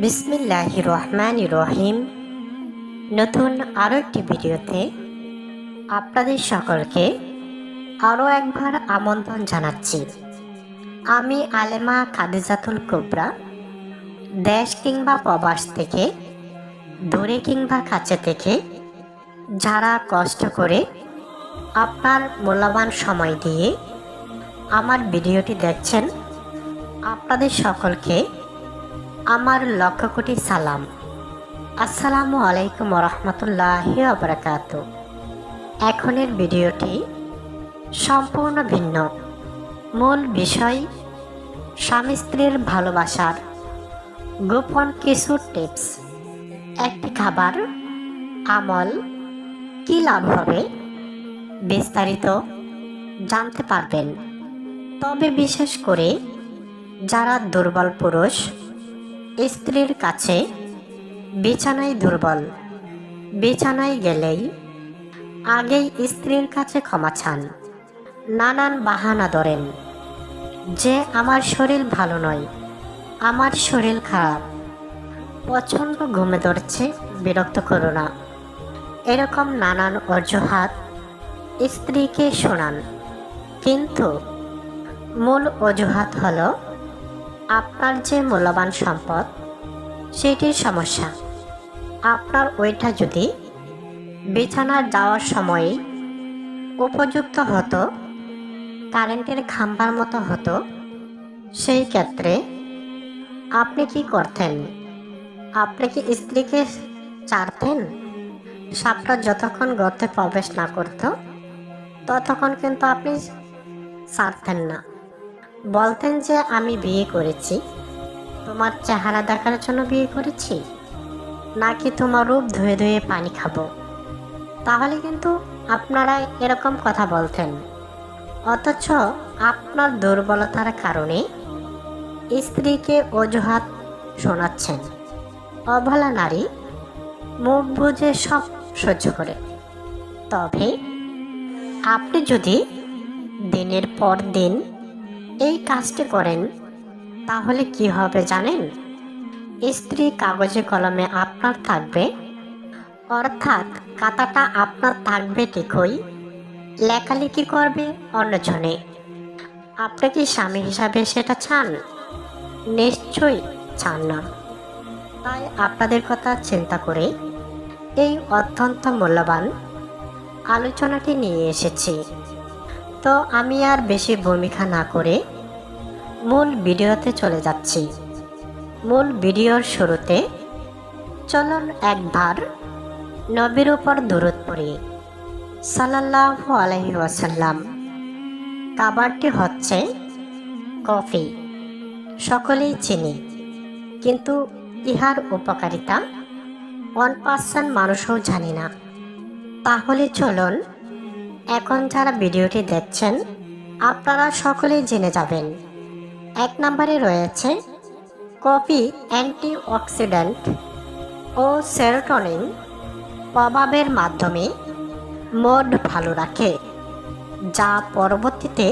বিসমিল্লাহির রহমানির রহিম। নতুন আরও একটি ভিডিওতে আপনাদের সকলকে আরও একবার আমন্ত্রণ জানাচ্ছি। আমি আলেমা খাদিজাতুল কুবরা। দেশ কিংবা প্রবাস থেকে, দূরে কিংবা কাছে থেকে যারা কষ্ট করে আপনার মূল্যবান সময় দিয়ে আমার ভিডিওটি দেখছেন, আপনাদের সকলকে আমার লক্ষ কোটি সালাম। আসসালামু আলাইকুম রহমতুল্লাহি ওয়া। এখনের ভিডিওটি সম্পূর্ণ ভিন্ন। মূল বিষয় স্বামী স্ত্রীর ভালোবাসার গোপন কিছু টিপস। একটি খাবার আমল কি লাভ হবে বিস্তারিত জানতে পারবেন। তবে বিশেষ করে যারা দুর্বল পুরুষ, স্ত্রীর কাছে বিছানায় দুর্বল, বিছানায় গেলেই আগেই স্ত্রীর কাছে ক্ষমা চান, নানান বাহানা ধরেন যে আমার শরীর ভালো নয়, আমার শরীর খারাপ, প্রচণ্ড ঘুমে ধরছে, বিরক্ত করো না, এরকম নানান অজুহাত স্ত্রীকে শোনান। কিন্তু মূল অজুহাত হলো আপনার যে মূল্যবান সম্পদ সেটির সমস্যা। আপনার ওইটা যদি বিছানার যাওয়ার সময় উপযুক্ত হতো, কারেন্টের খাম্বার মতো হতো, সেই ক্ষেত্রে আপনি কি করতেন? আপনি কি স্ত্রীকে ছাড়তেন? সাপটা যতক্ষণ গর্তে প্রবেশ না করত ততক্ষণ কিন্তু আপনি ছাড়তেন না। বলতেন যে আমি বিয়ে করেছি, তোমার চেহারা দেখার জন্য বিয়ে করেছি, নাকি তোমার রূপ ধুয়ে ধুয়ে পানি খাবো? তাহলে কিন্তু আপনারা এরকম কথা বলতেন। অথচ আপনার দুর্বলতার কারণে স্ত্রীকে অজুহাত শোনাচ্ছেন। অবলা নারী মুখ বুজে সব সহ্য করে। তবে আপনি যদি দিনের পর দিন এই কাজটি করেন তাহলে কি হবে জানেন? স্ত্রী কাগজে কলমে আপনার থাকবে, অর্থাৎ খাতাটা আপনার থাকবে ঠিকই, লেখালেখি করবে অন্যজনে। আপনি কি স্বামী হিসাবে সেটা চান? নিশ্চয়ই চান না। তাই আপনাদের কথা চিন্তা করে এই অত্যন্ত মূল্যবান আলোচনাটি নিয়ে এসেছি। তো আমি আর বেশি ভূমিকা না করে মূল ভিডিওতে চলে যাচ্ছি। মূল ভিডিওর শুরুতে চলুন একবার নবীর উপর দরুদ পড়ি, সাল্লাল্লাহু আলাইহি ওয়াসাল্লাম। খাবারটি হচ্ছে কফি। সকলেই চিনি, কিন্তু ইহার উপকারিতা 1% মানুষও জানি না। তাহলে চলুন, এখন যারা ভিডিওটি দেখছেন আপনারা সকলেই জেনে যাবেন। 1 নম্বরে রয়েছে কফি অ্যান্টিঅক্সিডেন্ট ও সেরোটোনিন প্রভাবের মাধ্যমে মুড ভালো রাখে, যা পরবর্তীতে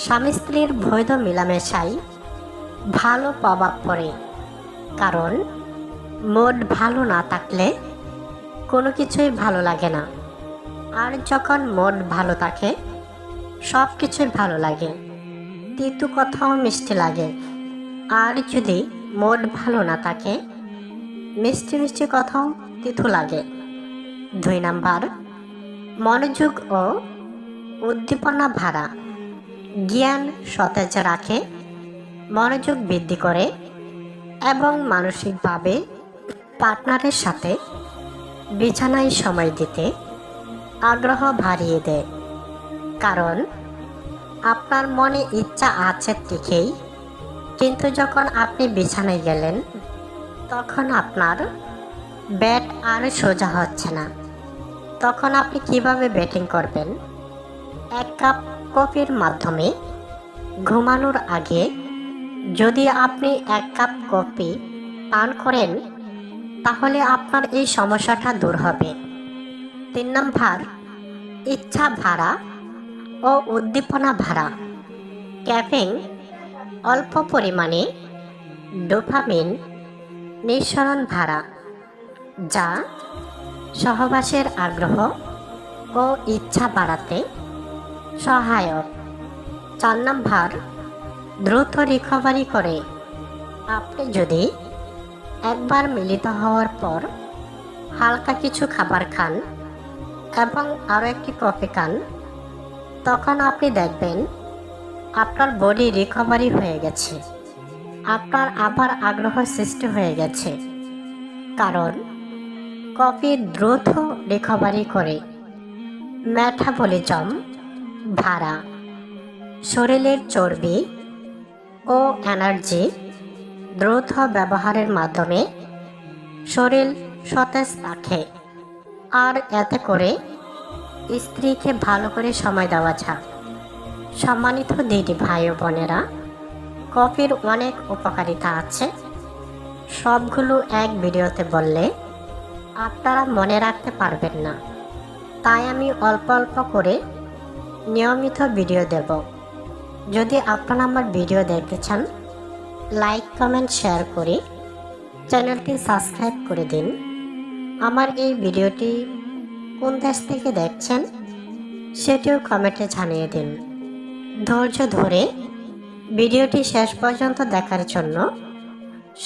স্বামী স্ত্রীর বৈধ মেলামেশায় ভালো প্রভাব পড়ে। কারণ মুড ভালো না থাকলে কোনো কিছুই ভালো লাগে না, আর যখন মুড ভালো থাকে সব কিছুই ভালো লাগে, তিতো কথাও মিষ্টি লাগে। আর যদি মুড ভালো না থাকে মিষ্টি মিষ্টি কথাও তিতো লাগে। 2 নাম্বার, মনোযোগ ও উদ্দীপনা বাড়া, জ্ঞান সতেজ রাখে, মনোযোগ বৃদ্ধি করে এবং মানসিকভাবে পার্টনারের সাথে বিছানায় সময় দিতে আগ্রহ বাড়িয়ে দেয়। কারণ আপনার মনে ইচ্ছা আছে ঠিকই, কিন্তু যখন আপনি বিছানায় গেলেন তখন আপনার ব্যাট আর সোজা হচ্ছে না। তখন আপনি কিভাবে ব্যাটিং করবেন? 1 কাপ কফির মাধ্যমে ঘুমানোর আগে যদি আপনি 1 কাপ কফি পান করেন তাহলে আপনার এই সমস্যাটা দূর হবে। 3 নম্বর, ইচ্ছা বাড়া ও উদ্দীপনা বাড়া। ক্যাফিন অল্প পরিমাণে ডোপামিন নিঃসরণ ভাড়া, যা সহবাসের আগ্রহ ও ইচ্ছা বাড়াতে সহায়ক। 4 নাম্বার, দ্রুত রিকভারি করে। আপনি যদি একবার মিলিত হওয়ার পর হালকা কিছু খাবার খান এবং আরও একটি কফি খান, তখন আপনি দেখবেন আপনার বডি রিকভারি হয়ে গেছে, আপনার আবার আগ্রহ সৃষ্টি হয়ে গেছে। কারণ কফি দ্রুত রিকভারি করে। মেটাবলিজম ভাড়া, শরীরের চর্বি ও এনার্জি দ্রুত ব্যবহারের মাধ্যমে শরীর সতেজ রাখে, আর এতে করে স্ত্রীকে ভালো করে সময় দেওয়া যায়। সম্মানিত দিদি ভাই ও বোনেরা, কফির অনেক উপকারিতা আছে, সবগুলো এক ভিডিওতে বললে আপনারা মনে রাখতে পারবেন না। তাই আমি অল্প অল্প করে নিয়মিত ভিডিও দেব। যদি আপনারা আমার ভিডিও দেখতে চান, লাইক কমেন্ট শেয়ার করে চ্যানেলটি সাবস্ক্রাইব করে দিন। আমার এই ভিডিওটি কোন দেশ থেকে দেখছেন সেটিও কমেন্টে জানিয়ে দিন। ধৈর্য ধরে ভিডিওটি শেষ পর্যন্ত দেখার জন্য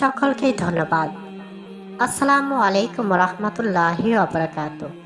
সকলকেই ধন্যবাদ। আসসালামু আলাইকুম রহমতুল্লাহি ওয়া বারাকাতুহু।